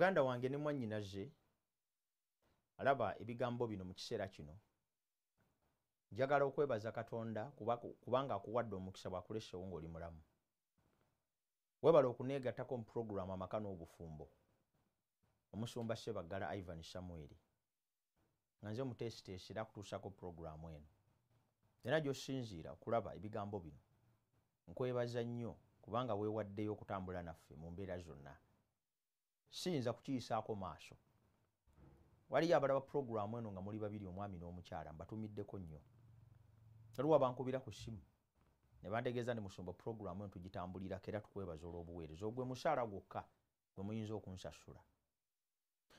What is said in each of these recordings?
muganda wange ne mwannyinaze alaba ebigambo bino mu kiseera kino njagala okwebaza Katonda kubanga akuwadde omukisa bw'akuleseewo ng'oli mulamu. Webala okuneegattako mu pulogulaamu amaka n'obufumbo omusumba Ssebaggala Ivan Samuel nga nze muteesiteesi era kutuusako pulogulaamu eno era gy'osinziira okulaba ebigambo bino. Nkwebaza nnyo kubanga weewaddeyo okutambula naffe mu mbeera zonna. Siyinza kukiyisaako maaso. Waliyo abalaba pulogulaamu eno nga muli babiri, omwami n'omukyala, mbatumiddeko nnyo. Waliwo abankubira ku ssimu ne bantegeeza ndi musumba pulogulaamu eno tugitambulirako era tukwebaza olw'obuweereza. Ogwe musaala gwokka gwe muyinza okunsasula.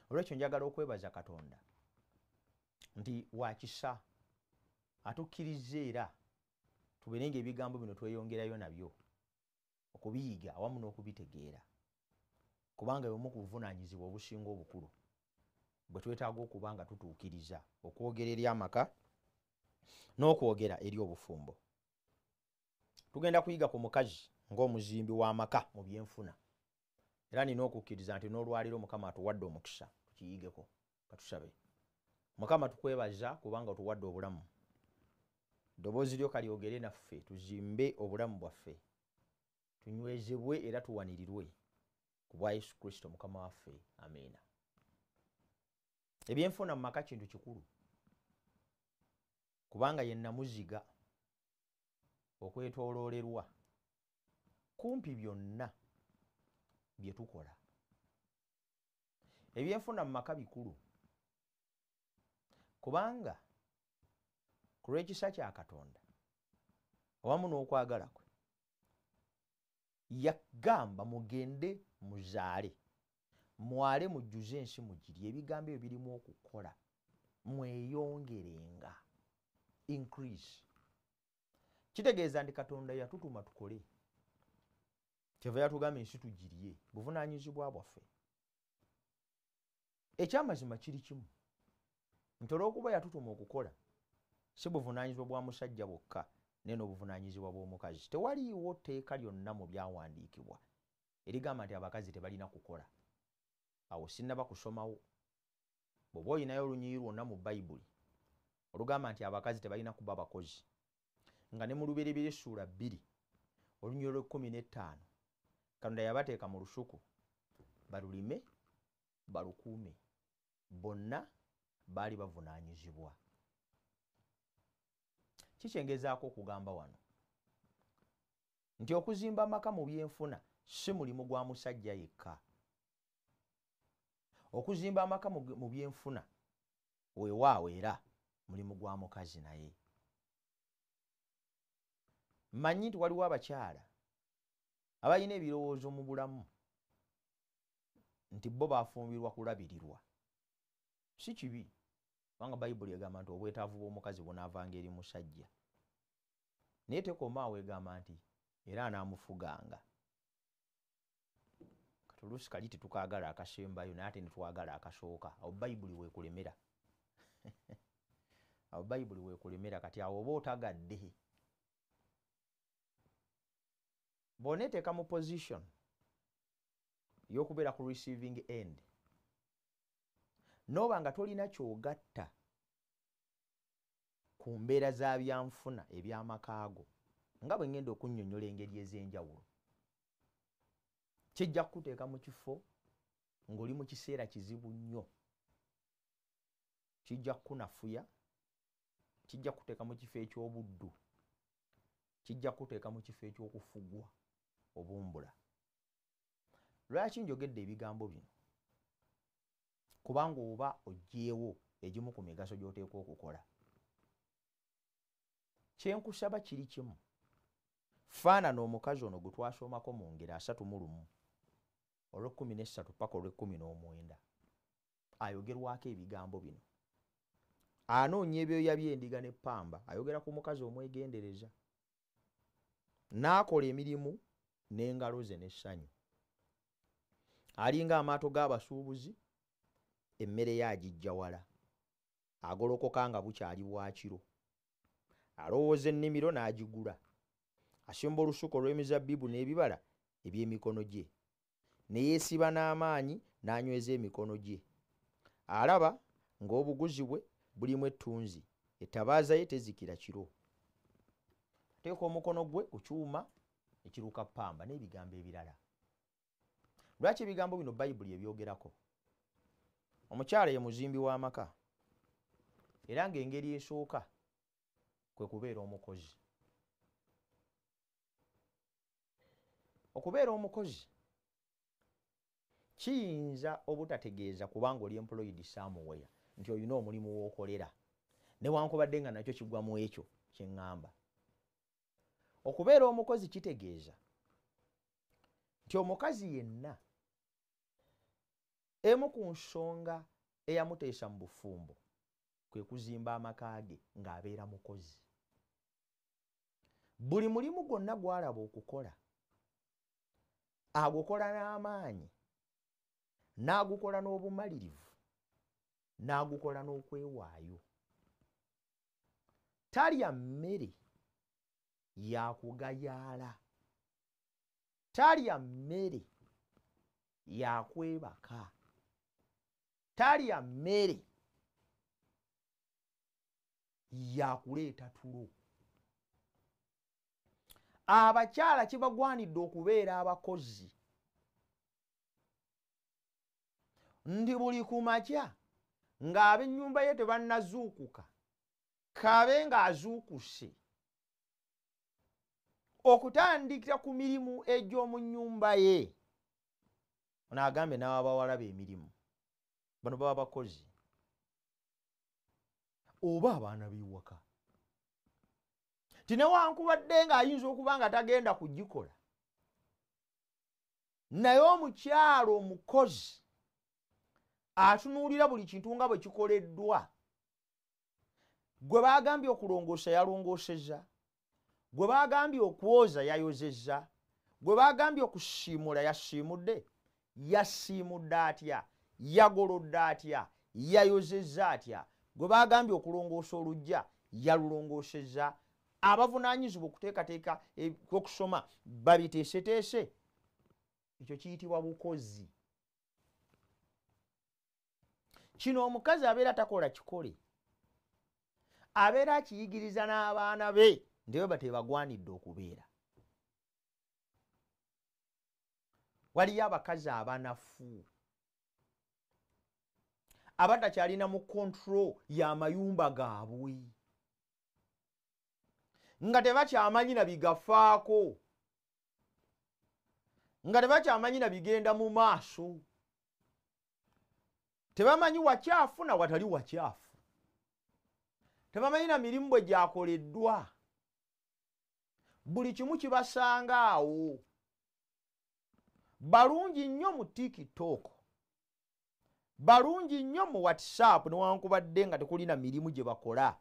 Olwekyo njagala okwebaza Katonda nti wakisa atukkiriza era tubeerenga ebigambo bino tweyongerayo nabyo okubiyiga awamu n'okubitegeera kubanga bwe ku buvunaanyizibwa obusinga obukulu bwe twetaaga okuba nga tutuukiriza okwogera eri amaka n'okwogera eri obufumbo. Tugenda kuyiga ku mukazi ng'omuzimbi w'amaka mu byenfuna era nina okukkiriza nti n'olwaliro Mukama atuwadde omukisa tukiyigeko. Katusabe. Mukama tukwebaza kubanga otuwadde obulamu. Ddoboozi lyo kalyogere naffe tuzimbe obulamu bwaffe tunywezebwe era tuwanirirwe ku bwa Yesu Kristo Mukama waffe. Amiina. Ebyenfuna mu maka kintu kikulu kubanga ye namuziga okwetooloolerwa kumpi byonna bye tukola. Ebyenfuna mu maka bikulu kubanga ku lw'ekisa kya Katonda awamu n'okwagala kwe yagamba mugende muzaale mwale mujjuze ensi mugirye. Ebigambo ebyo birimu okukola mweyongerenga, increase. Kitegeeza nti Katonda yatutuma tukole kyeva yatugamba ensi tugirye, buvunaanyizibwa bwaffe. Ekyamazima kiri kimu nti olw'okuba yatutuma okukola si buvunaanyizibwa bwa musajja bwokka naye n'obuvunaanyizibwa bw'omukazi. Tewaliiwo tteeka lyonna mu byawandiikibwa erigamba nti abakazi tebalina kukola. Awo sinnaba kusomawo. Bw'oba olinayo olunyiriri lwonna mu Bayibuli olugamba nti abakazi tebalina kuba bakozi, nga ne mu Lubereberye Ssuula 2 olunyiriri lw'15 Katonda yabateeka mu lusuku balulime balukuume, bonna baali bavunaanyizibwa. Kikyengezaako okugamba wano nti okuzimba amaka mu byenfuna si mulimu gwa musajja yekka. Okuzimba amaka mu byenfuna weewaawo era mulimu gwa mukazi naye. Mmanyi nti waliwo abakyala abalina ebirowoozo mu bulamu nti bo baafumbirwa kulabirirwa. Si kibi kubanga Bayibuli egamba nti obwetaavu bw'omukazi bunaavanga eri musajja, naye tekomaawo egamba nti era anaamufuganga. Katuluusi kali tetukaagala akasembayo naye ate netwagala akasooka. Awo Bayibuli weekulemera. Awo Bayibuli weekulemera kati awo oba otagadde. Bw'oneeteeka mu position y'okubeera ku receiving end n'oba nga tolina ky'ogatta ku mbeera za byanfuna eby'amakaago nga bwe ngenda okunnyonnyola engeri ez'enjawulo, kijja kukuteeka mu kifo ng'oli mu kiseera kizibu nnyo. Kijja kukunafuya, kijja kukuteeka mu kifo eky'obuddu, kijja kukuteeka mu kifo eky'okufugwa obumbula. Lwaki njogedde ebigambo bino? Kubanga oba oggyeewo egimu ku migaso gy'oteekwa okukola. Kyenkusaba kiri kimu. Faanana omukazi ono gwe twasomako mu ngeri 31 olw'13 paka olw'19 ayogerwako ebigambo bino. Anoonya ebyoya by'endiga n'eppamba, ayogera ku mukazi omwegendereza. N'akola emirimu n'engalo ze n'essanyu. Alinga amaato g'abasuubuzi, emmere ye agijja wala. Agolokoka nga bukyali bwakiro. Alowooza ennimiro n'agigula. Asimba olusuku olw'emizabbibu n'ebibala eby'emikono gye. Ne yeesiba n'amaanyi n'anyweza emikono gye alaba ng'obuguzi bwe bulimu ettunzi ettabaaza ye tezikira kiro teeka omukono gwe ku kyuma ekiruka ppamba n'ebigambo ebirala. Lwaki ebigambo bino bayibuli ebyogerako? Omukyala ye muzimbi w'amaka era ng'engeri esooka kwe kubeera omukozi. Okubeera omukozi kiyinza obutategeeza kubanga oli employed somewhere nti olina omulimu w'okolera newankubadde nga nakyo kigwa mu ekyo kye ŋŋamba. Okubeera omukozi kitegeeza nti omukazi yenna emu ku nsonga eyamuteesa mu bufumbo kwe kuzimba amaka ge ng'abeera mukozi. Buli mulimu gwonna gw'alaba okukola agukola n'amaanyi, n'agukola n'obumalirivu, n'agukola n'okwewaayo. Talya mmere yakugayaala, talya mmere yakwebaka, talya mmere yakuleeta tulo. Abakyala kibagwanidde okubeera abakozi ndi buli ku makya ng'ab'ennyumba ye tebannazuukuka kabe ng'azuukuse okutandikira ku mirimu egy'omu nnyumba ye. Ono agambe n'abawala b'emirimu bano baba bakozi oba abaana b'ewaka tinewankubadde ng'ayinza okuba nga tagenda kugikola naye omukyalo omukozi atunuulira buli kintu nga bwe kikoleddwa. Gwe baagambye okulongoosa yalongoosezza, gwe baagambye okwoza yayozezza, gwe baagambye okusiimula yasiimudde. Yasiimudde atya? Yagolodde atya? Yayozezza atya? Gwe baagambye okulongoosa oluggya yalulongoosezza. Abavunaanyizibwa okuteekateeka okusoma babiteeseteese. Ekyo kiyitibwa bukozi. Kino omukazi abeera takola kikole, abeera akiyigiriza n'abaana be nti bwe batebagwanidde okubeera. Waliyo abakazi abanafu abatakyalina mu control y'amayumba gaabwe nga tebakyamanyi na bigafaako, nga tebakyamanyi na bigenda mu maaso, tebamanyi wakyafu na watali wakyafu, tebamanyi na mirimu bwe gyakoleddwa. Buli kimu kibasanga awo. Balungi nnyo mu TikTok, balungi nnyo mu WhatsApp newankubadde nga tekulina mirimu gye bakola,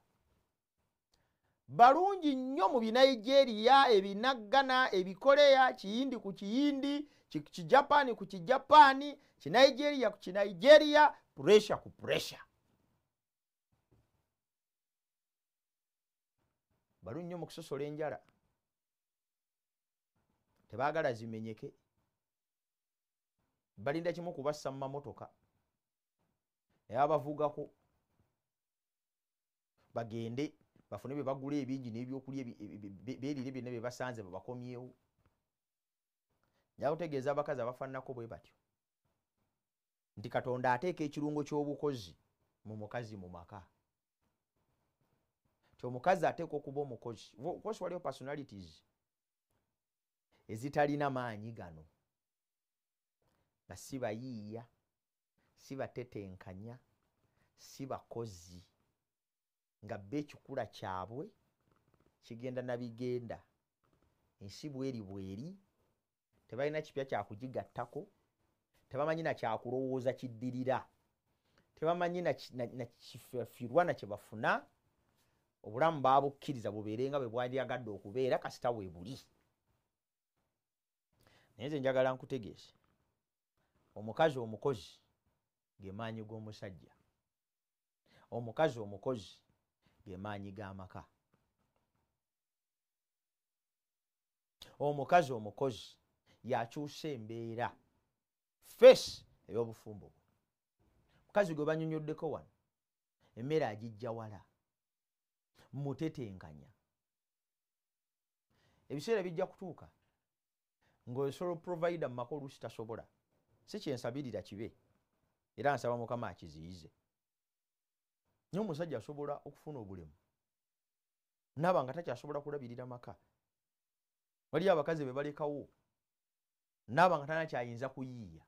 balungi nnyo mu Binigeria, Ebinaggana, Ebikoleya, Kiyindi ku Kiyindi, Kijapani ku Kijapani, Kinigeria ku Kinigeria, pressure ku pressure. Balungi nnyo mu kusosola enjala, tebaagala zimenyeke, balinda kimu kubassa mu mamotoka naye abavugako bagende bafune bye bagula ebingi n'ebyokulya beerire byonna bye basanze babakomyewo. Nja kutegeeza abakazi abafaananako bwe batyo nti Katonda ateeka ekirungo ky'obukozi mu mukazi mu maka. Ti omukazi ateeka okuba omukozi. Kosi waliyo personalities ezitalina maanyi gano nga si bayiiya, si batetenkanya, si bakozi, nga bbe ekikula kyabwe kigenda na bigenda, ensi bweri bweri, tebalina kipya kyakugigattako, tebamanyi na kyakulowooza kiddirira, tebamanyi na kifirwa na kye bafuna, obulamu baabukkiriza bubeere nga bwe bwandyagadde okubeera kasita we buli. Naye nze njagala nkutegeeze omukazi omukozi ge maanyi g'omusajja, omukazi omukozi ge maanyi g'amaka, omukazi omukozi yakyusa embeera face ebyobufumbo mukazi gwe banyonyoddeko wano emmere agijja wala mutetenkanya ebiseera bijja kutuuka ng'osobola provider mu maka oluusi tasobola si kyensabirira kibe era nsaba mukama akiziyize naye omusajja asobola okufuna obulemu naaba nga takyasobola kulabirira maka waliyo abakazi be balekawo naaba nga tanakyayinza kuyiiya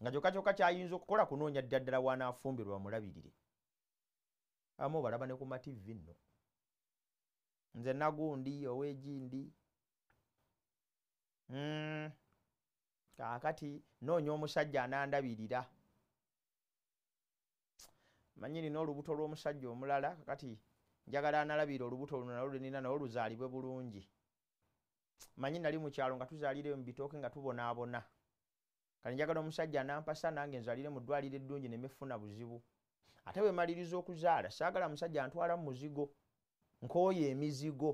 nga kyokka kyayinza okukola kunoonya ddala wanaafumbirwa bamulabirire abamu balaba ne ku mativi nno nze nagundi ow'egindi kaakati noonya omusajja anandabirira manyi nina olubuto lw'omusajja omulala kakati njagala analabira olubuto luno nalwo lwenina nawo luzaalibwe bulungi manyi nali mu kyalo nga tuzaalire mu bitooke nga tubonaabona kale njagala omusajja anampasa nange nzaalire mu ddwaliro eddungi nemefuna buzibu ate bwe maliriza okuzaala saagala musajja antwala mu muzigo nkooyo emizigo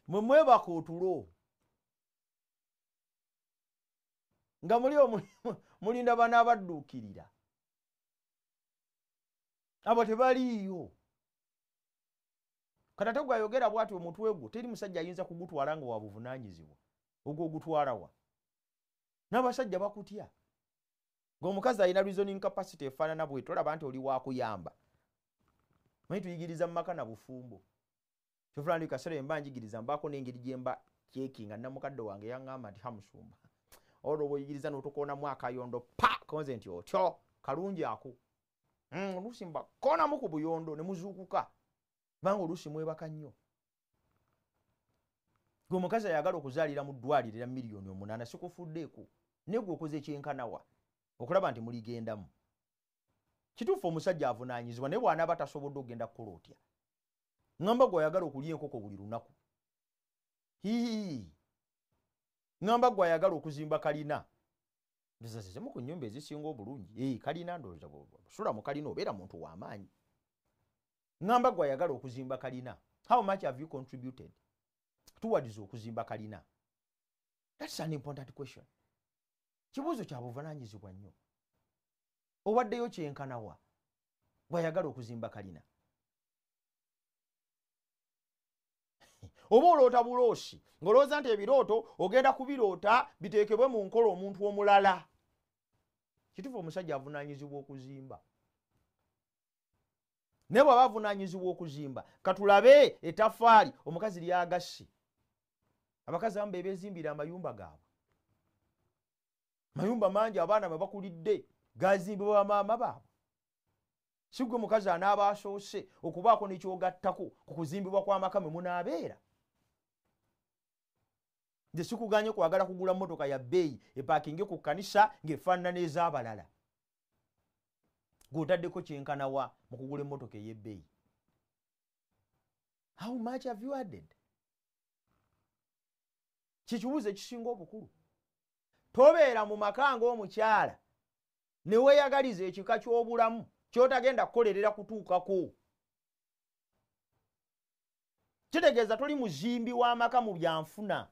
mwe mwebaka otulo nga mulinda bana abadduukirira abo tebaliiyo kati ate gwayogera bw'ati omutwe gwo teri musajja ayinza kugutwala nga wabuvunaanyizibwa ogwo ogutwala wa n'abasajja bakutya ng'omukazi alina reasoning capacity efaanana bwe tolaba nti oli wakuyamba manyi tuyigiriza mu maka na bufumbo kyofulandi kaseera emba njigiriza mbaako n'engeri gye mba kyekinga nnamukadde wange yaŋŋamba nti hamusumba olwo bw'oyigiriza n'otokoonamu akayondo pa konze nti otyo kalungi ako oluusi mbakoonamu ku buyondo ne muzuukuka kubanga oluusi mwebaka nnyo gwe omukazi ayagala okuzaalira mu ddwaliro era miliyoni 8 sikufuddeeko naye gwe okoze ekyenkanawa okulaba nti muligendamu kituufu omusajja avunaanyizibwa naye bw'anaaba tasobodde okugenda kukola otya ŋŋamba gwe ayagala okulya enkoko buli lunaku ŋŋamba gwe ayagala okuzimba kalina ndozazizemu ku nnyumba ezisinga obulungi kalina ndowooza busula mu kalina obeera muntu w'amaanyi ŋŋamba gwe ayagala okuzimba kalina how much have you contributed towards okuzimba kalina? That's an important question. Kibuuzo kya buvunaanyizibwa nnyo. Obaddeyo kyenkanawa bw'ayagala okuzimba kalina. Oba oloota buloosi ng'olowooza nti ebirooto ogenda kubiroota biteekebwe mu nkola omuntu omulala. Kituufu omusajja avunaanyizibwa okuzimba. Ne bw'aba avunaanyizibwa okuzimba katulabe ettaffaali omukazi ly'agassi. Abakazi abamu beezimbira amayumba gaabwe. Mayumba mangi abaana bwe bakulidde gazimbibwa maama baabwe. Si gwe mukazi anaaba asoose okubaako n'ekyogattako ku kuzimbibwa kw'amaka mwe munaabeera. Nze sikuganye kwagala kugula mmotoka ya bbeeyi epaakinge ku kkanisa ng'efaanana n'ez'abalala. Gw'otaddeko kyenkanawa mu kugula emmotoka ey'ebbeeyi. How much have you added? Kikibuuzo ekisinga obukulu. Tobeera mu maka ng'omukyala ne weeyagaliza ekika ky'obulamu ky'otagenda kukolerera kutuukako. Kitegeeza toli muzimbi w'amaka mu byanfuna.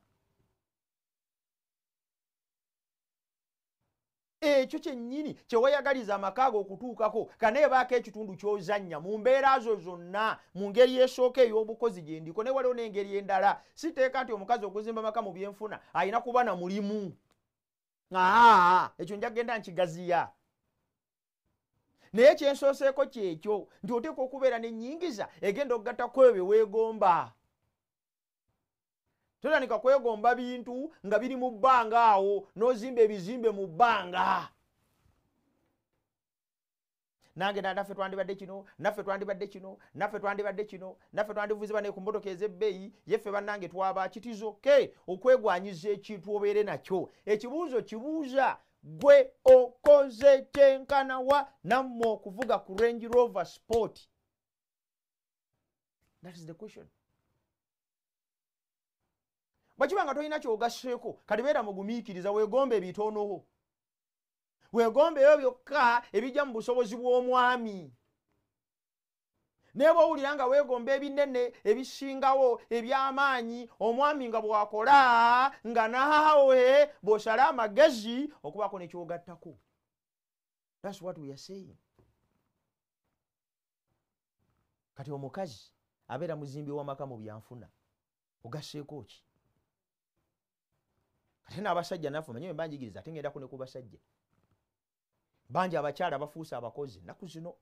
Ekyo kyennyini kye weeyagaliza amaka go okutuukako kaneebaako ekitundu ky'ozannya mu mbeera zo zonna mu ngeri esooka ey'obukozi gye ndiko ne waliwo n'engeri endala. Siteeka nti omukazi okuzimba amaka mu byenfuna alina kuba na mulimu. Ekyo nja kugenda nkigaziya. Naye kyensooseeko kyekyo nti oteekwa okubeera n'ennyingiza egenda okugattako ebyo weegomba. Totandika kwegomba bintu nga biri mu bbanga awo n'ozimba ebizimbe mu bbanga. Nange naffe twandibadde kino, naffe twandibadde kino, naffe twandibadde kino, naffe twandivuze bane ku mmotoka ez'ebbeeyi, yeffe bannange twaba kitizoke okwegwanyiza ekintu obeere nakyo. Ekibuuzo kibuuza gwe okoze kyenkanawa nammwe okuvuga ku Range Rover Sport? That is the question. Bwakiba nga tolina kyogasseeko kati beera mugumiikiriza weegombe ebitonowo. Weegombe ebyo byokka ebijja mu busobozi bw'omwami. Nebo owulira nga weegomba ebinene ebisingawo eby'amaanyi omwami nga bw'akola nga naawe bw'osala amagezi okubaako ne kyogattako. That's what we are saying. Kati omukazi abeera muzimbi w'amaka mu byanfuna ogasseeko ki? Kati n'abasajja naffe manye banjigiriza ate ngendako ne ku basajja. Bangi abakyala bafuuse abakozi nnaku zino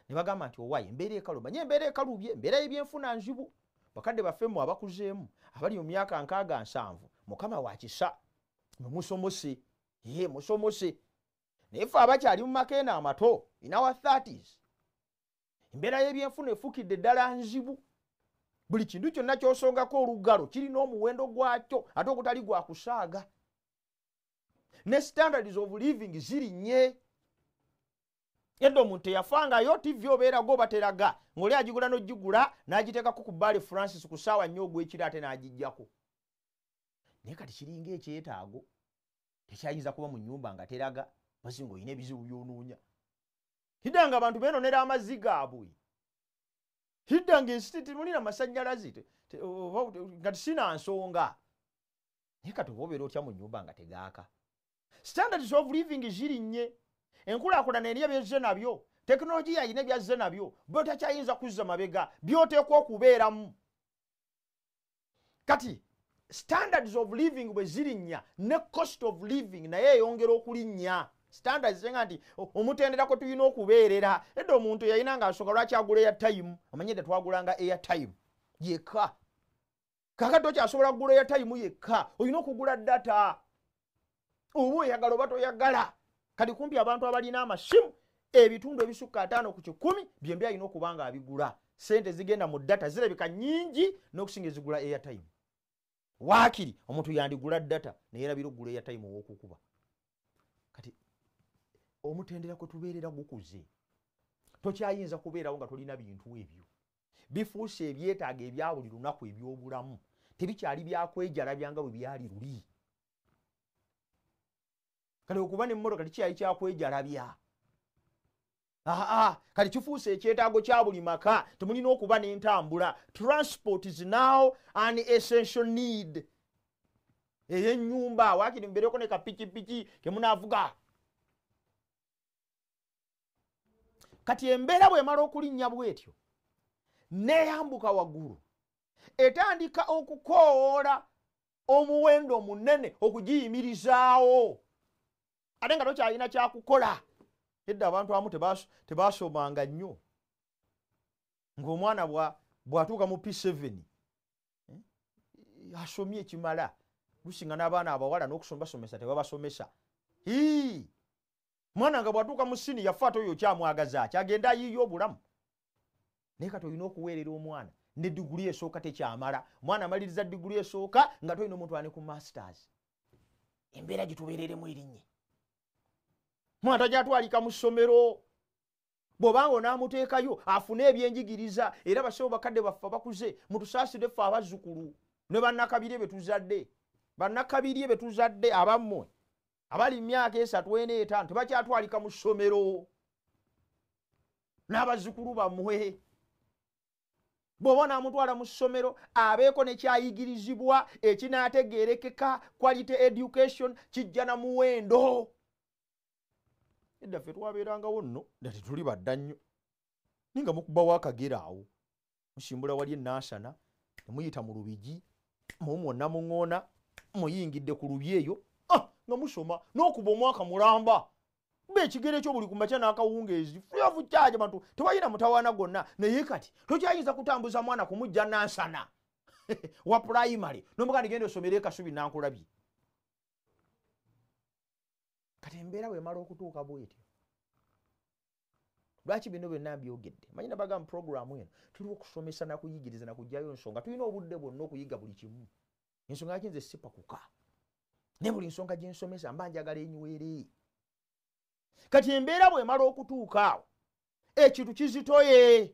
ne bagamba nti owaye embeera ekalu manye embeera ekalubye embeera y'ebyenfuna nzibu. Bakadde baffemu abakuzeemu abali mu myaka 67 Mukama wa kisa musomose musomose. Naye ffe abakyali mu makeena amato in our 30s embeera y'ebyenfuna efukidde ddala nzibu. Buli kintu kyonna ky'osongako olugalo kirina omuwendo gwakyo ate ogutali gwa kusaaga. Ne standards of living zirinnye. Edda omuntu teyafangayo TV obeera go bateraga ng'oli agigula n'ogigula n'agiteekako ku Bale Francis ku ssaawa 4 ogw'ekiro ate n'agiggyako. Naye kati kiringa ekyetaago tekyayinza kuba mu nnyumba nga teraga basi ng'olina ebizibu by'onoonya. Hidda nga abantu beenonera amazzi gaabwe. Hidda ng'ensi temulina masannyalaze nga tisina nsonga. Naye kati oba obeera otya mu nnyumba nga tegaaka. Standards of living zirinnye. Enkulaakulana eriyo byezze nabyo. Tekinologiya yina byazze nabyo. Bwe takyayinza kuzza mabega by'oteekwa okubeeramu. Kati standards of living bwe zirinnya ne cost of living naye eyongera okulinnya. Standards zenga nti omutenderako tulina okubeerera. Edda omuntu yalina nga asooka lwaki agula airtime. Amanyedde twagulanga airtime yekka. Kakati okyasobola kugula airtime yekka. Olina okugula data. Oba oyagala oba toyagala. Kati kumpi abantu abalina amasimu ebitundu ebisukka 5 ku 10 byembi alina okuba nga abigula. Sente zigenda mu data zirabika nnyingi n'okusinga ezigula airtime. Waakiri omuntu yandigula data naye erabira okugula airtime ow'okukuba. Kati omutendera kwe tubeerera gukuze. Tokyayinza kubeerawo nga tolina bintu ebyo. Bifuuse ebyetaaga ebya buli lunaku eby'obulamu. Tebikyali byakwejalabya nga bwe byali luli. Kale okuba n'emmotoka tekyali kyakwejalabya. Kale kifuuse ekyetaago kya buli maka. Temulina okuba n'entambula. Transport is now an essential need. Ey'ennyumba waakiri mbeereko ne kapikipiki kemunaavuga. Kati embeera bw'emala okulinnya bw'etyo neeyambuka waggulu etandika okukoowoola omuwendo munene okugiyimirizaawo ate nga tokyalina kyakukola. Edda abantu abamu tebaasomanga nnyo ng'omwana bw'atuuka mu P7 asomye ekimala lusinga n'abaana abawala n'okusomesasa tebabasomesa. Mwana nga bw'atuuka mu sini yafaata oyo kyamwagaza kyagenda ayiiyo obulamu. Naye kati olina okuweerera omwana ne diguli esooka tekyamala. Omwana amaliriza diguli esooka nga tolina omuntu ane ku masters. Embeera gitubeereremu erinnye. Mwana tajatwalika mu ssomero. Bw'obanga onaamuteekayo afune ebyenjigiriza era basewo bakadde baffe abakuze mutusaasire ffe abazzukulu ne bannakabirye betuzadde. Bannakabirye betuzadde abammwe abali myaka 3 4 5 tebakyatwalika mu ssomero n'abazzukulu bammwe. Bw'oba onaamutwala mu ssomero abeeko ne kyayigirizibwa ekinaategeerekeka quality education kijja na muwendo. Edda ffe twabeerangawo nno nga tetuli badda nnyo. Ninga mukubawo akagera awo. Musimbula wali ennaasana nemuyita mu lubigi mwonna muŋŋoona muyingidde ku lubi eyo nga musoma n'okuba omwaka mulamba. Ekigere kyo buli ku makya n'akawungeezi free of charge bantu tewalina mutawaana gonna. Naye kati tokyayinza kutambuza mwana kumujja nansana wa primary n'omugaa nigenda osomera ekasubi nankulabye. Kati embeera bw'emala okutuuka bw'etyo lwaki bino byonna byogedde manyi nabagamba programu eno tuli okusomesa nakuyigiriza nakugjayo nsonga tulina obudde bwonna okuyiga buli kimu. Ensonga yaki nze sipakuka ne buli nsonga gye nsomesa mba njagala enywerere. Kati embeera bw'emala okutuuka awo ekintu kizitoye.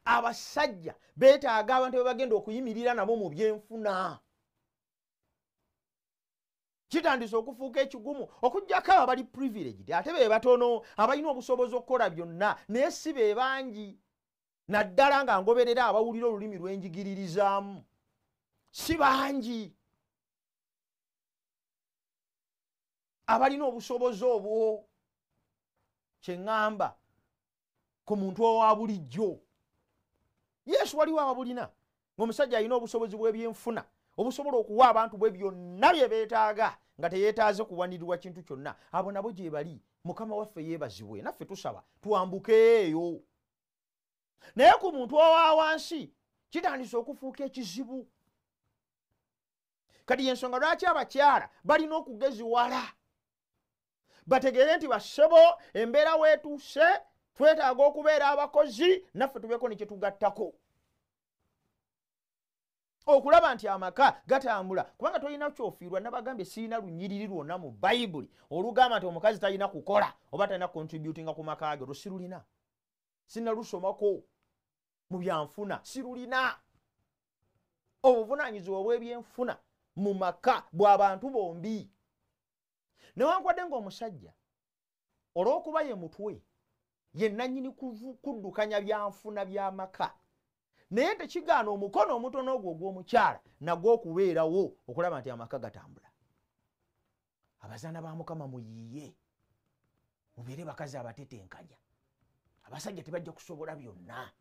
Abasajja beetaaga abantu be bagenda okuyimirira nabo mu byenfuna. kitandise okufuuka ekigumu okujjako abali privileged ate be batono abalina obusobozi okukola byonna naye si be bangi naddala nga ngoberera abawulira olulimi lw'enjigiririzaamu si bangi abalina obusobozi obwo kyeŋŋamba ku muntu owa bulijjo. Yesu waliwo ababulina ng'omusajja alina obusobozi bw'ebyenfuna obusobola okuwa abantu bwe byonna bye beetaaga nga teyeetaaze kuwanirirwa kintu kyonna. Abo nabo gye bali. Mukama waffe yeebazibwe, naffe tusaba twambukeeyo. Naye ku muntu owa wansi kitandise okufuuka ekizibu. Kati y'ensonga lwaki abakyala balina okugeziwala bategeere nti bassebo embeera weetuuse twetaaga okubeera abakozi naffe tubeeko ne kye tugattako okulaba nti amaka gatambula. Kubanga tolina kyofiirwa nabagambye sirina lunyiriri lwonna mu Bayibuli olugamba nti omukazi talina kukola oba talina contributinga ku maka ge. Sirulina, sirina lusomako mu byanfuna, sirulina. Obuvunaanyizibwa obw'ebyenfuna mu maka bw'abantu bombi. Newankwadde ng'omusajja olw'okuba ye mutwe ye nannyini kuddukanya byanfuna by'amaka, naye tekigaana omukono omutono ogwo ogw'omukyala nagwo okubeerawo okulaba nti amaka gatambula. Abazaana ba Mukama muyiiye mubeere bakazi abatetenkanya. Abasajja tebajja kusobola byonna.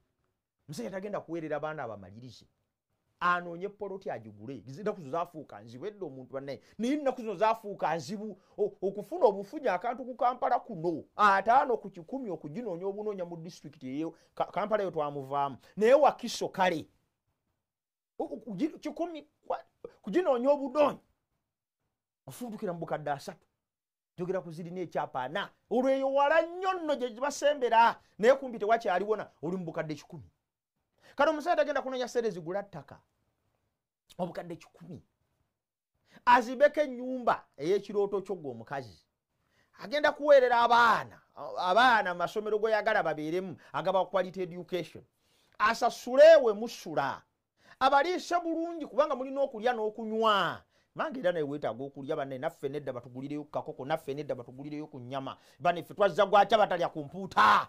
Omusajja tagenda kuweerera baana abamalirize anoonye poloti agigule. Ennaku zo zaafuuka nzibu edda omuntu bannaye, naye ennaku zino zaafuuka nzibu okufuna obufunya akantu ku Kampala kuno 5 ku 10 okuginoonya obunoonya mu disitulikiti eyo. Kampala eyo twamuvaamu naye Wakiso kale 10 kuginoonya obudoonya ofuutukira mu bukadde 3 jogera ku zirina ekyapa 4 olweyo wala nnyo nno gye basembera naye kumpi tewakyaliwona oli mu bukadde 10. Kale omusajja tagenda kunoonya sente zigula ttaka obukadde 10 azibeko ennyumba ey'ekirooto ky'ogwo omukazi agenda kuweerera abaana mu masomero gweyagala babeeremu agaba quality education asasule we musula abaliise bulungi kubanga mulina okulya n'okunywa. Mange era naye weetaaga okulya banne naffe nedda batugulireyo ku kakoko naffe nedda batugulireyo ku nnyama baneffe twazza gwakya batalya ku mpuuta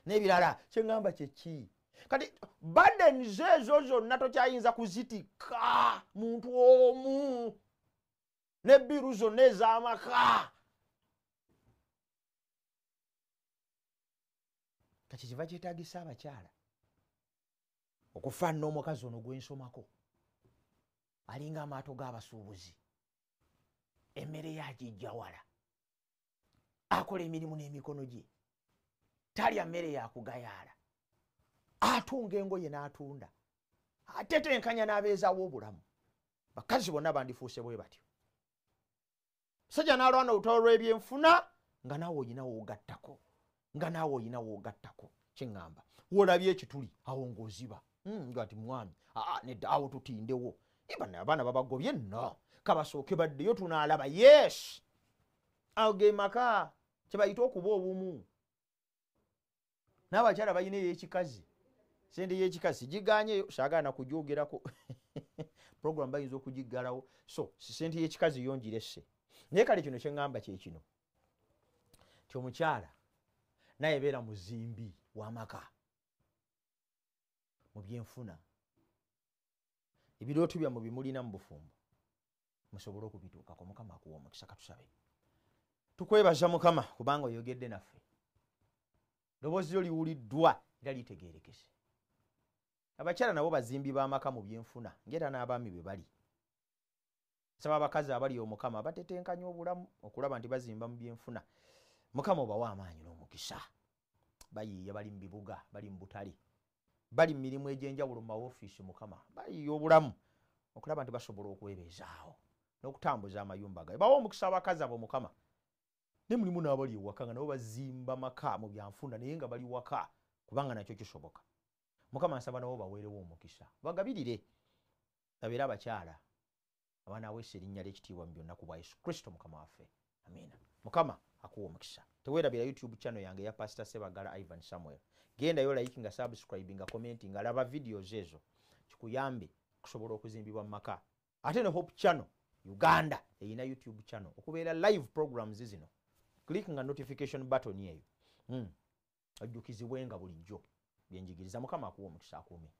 n'ebirala. Kyeŋŋamba kyeki kati badenizo ezo zonna tokyayinza kuzitikka muntu omu n'ebbiru zonna ez'amaka. Kati kiva kyetaagisa abakyala okufaanana omukazi ono gwensomako alinga amaato g'abasuubuzi, emmere yagijja wala, akola emirimu n'emikono gye, talya mmere yakugayaala, atunga engoye n'atunda, atetenkanya n'abeezaawo obulamu. Bakazi bonna bandifuuse bwe batyo. Sajja n'alwana olutalo lw'ebyenfuna nga naawe oyinawo ogattako. Kyeŋŋamba wolabye ekituli awo ng'oziba ng'ati mwami nedda awo tutindewo. Banne abaana babagobye nno kabasooke baddeyo tunaalaba. Yes, awo ge maka kye bayita okuba obumu. N'abakyala balina ey'ekikazi, sente y'ekikazi gigaanyeyo saagaana kugyogerako program bayinza okugiggalawo. So sente y'ekikazi yongiresse. Naye kale kino kye ŋŋamba kye kino ti omukyala naye beera muzimbi w'amaka mu byenfuna. Ebirooto byammwe bimulina mu bufumbo musobole okubituukako. Mukama akuwa omukisa. Katusabe. Tukwebaza Mukama kubanga oyogedde naffe, ddoboozi lyo liwuliddwa era litegeerekese. Abakyala nabo bazimbi b'amaka mu byenfuna ng'era n'abaami bwe bali. Nsaba abakazi abali Omukama batetenkanya obulamu okulaba nti bazimba mu byenfuna. Mukama obawa amaanyi n'omukisa. Bayiiya bali mu bibuga, bali mu butale, bali mu mirimu egy'enjawulo mu mawofiisi. Mukama bayiiya obulamu okulaba nti basobola okwebeezaawo n'okutambuza amayumba gaabwe. Bawa omukisa abakazi abo Mukama. Ne mulimu n'abali ewaka nga nabo bazimba maka mu byanfuna naye nga bali waka kubanga nakyo kisoboka. Mukama nsaba nabo baweerewo omukisa, bagabirire babeere abakyala abanaaweesa erinnya ly'ekitiibwa mu byonna ku bwa Yesu Kristo Mukama waffe. Amiina. Mukama akuwa omukisa. Teweerabira YouTube channel yange ya Pastor Sebagala Ivan Samuel. Gendayo like nga subscribe nga commenting alaba videos ezo kikuyambe kusobola okuzimbibwa mu maka. Ate ne Hope channel Uganda eyina YouTube channel okubeera live programs zino click nga notification button eyo ojjukizibwenga bulijjo byenjigiriza. Mukama akuwa omukisa akuumye.